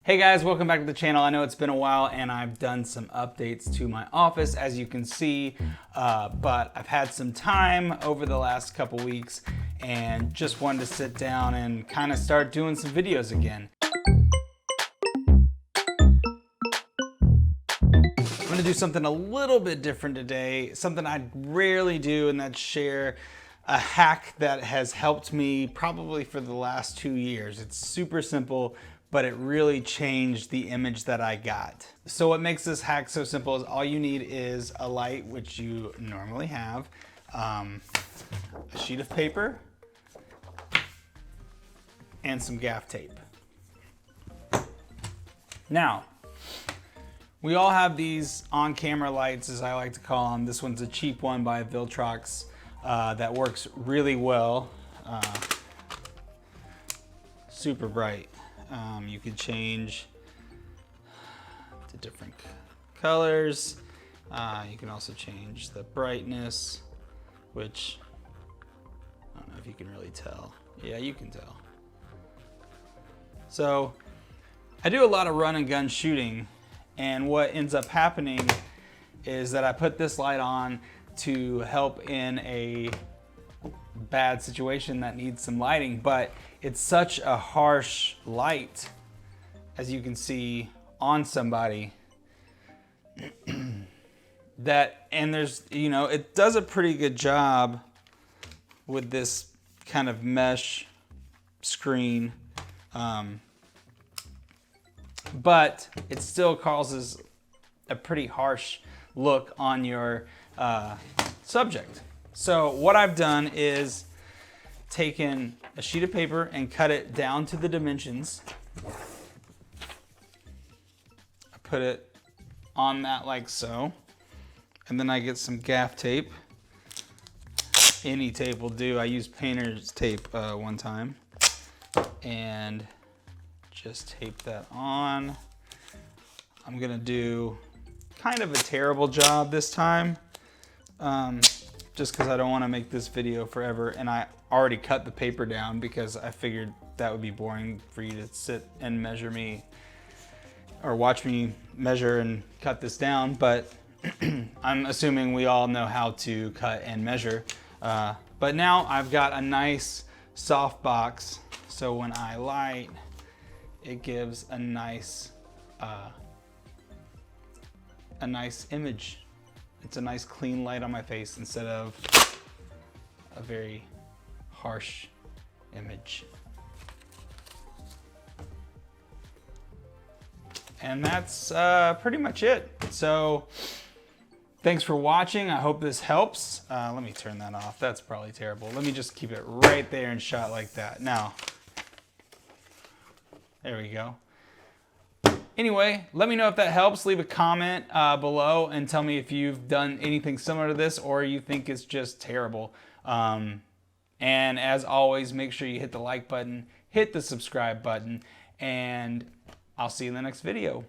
Hey guys, welcome back to the channel. I know it's been a while and I've done some updates to my office, as you can see, but I've had some time over the last couple weeks and just wanted to sit down and kind of start doing some videos again. I'm gonna do something a little bit different today, something I rarely do, and that's share a hack that has helped me probably for the last 2 years. It's super simple, but it really changed the image that I got. So what makes this hack so simple is all you need is a light, which you normally have, a sheet of paper, and some gaff tape. Now, we all have these on-camera lights, as I like to call them. This one's a cheap one by Viltrox that works really well. Super bright. You could change to different colors. You can also change the brightness, which I don't know if you can really tell. Yeah, you can tell. So I do a lot of run and gun shooting, and what ends up happening is that I put this light on to help in a bad situation that needs some lighting, but it's such a harsh light, as you can see on somebody, that, and there's, you know, it does a pretty good job with this kind of mesh screen, but it still causes a pretty harsh look on your subject. So what I've done is taken a sheet of paper and cut it down to the dimensions. I put it on that like so, and then I get some gaff tape. Any tape will do. I used painter's tape one time, and just tape that on. I'm gonna do kind of a terrible job this time, just because I don't want to make this video forever, and I already cut the paper down because I figured that would be boring for you to sit and measure me or watch me measure and cut this down, but I'm assuming we all know how to cut and measure. But now I've got a nice soft box, so when I light, it gives a nice image. It's a nice clean light on my face instead of a very harsh image. And that's pretty much it. So thanks for watching. I hope this helps. Let me turn that off. That's probably terrible. Let me just keep it right there and shot like that. Now, there we go. Anyway, let me know if that helps. Leave a comment below and tell me if you've done anything similar to this or you think it's just terrible. And as always, make sure you hit the like button, hit the subscribe button, and I'll see you in the next video.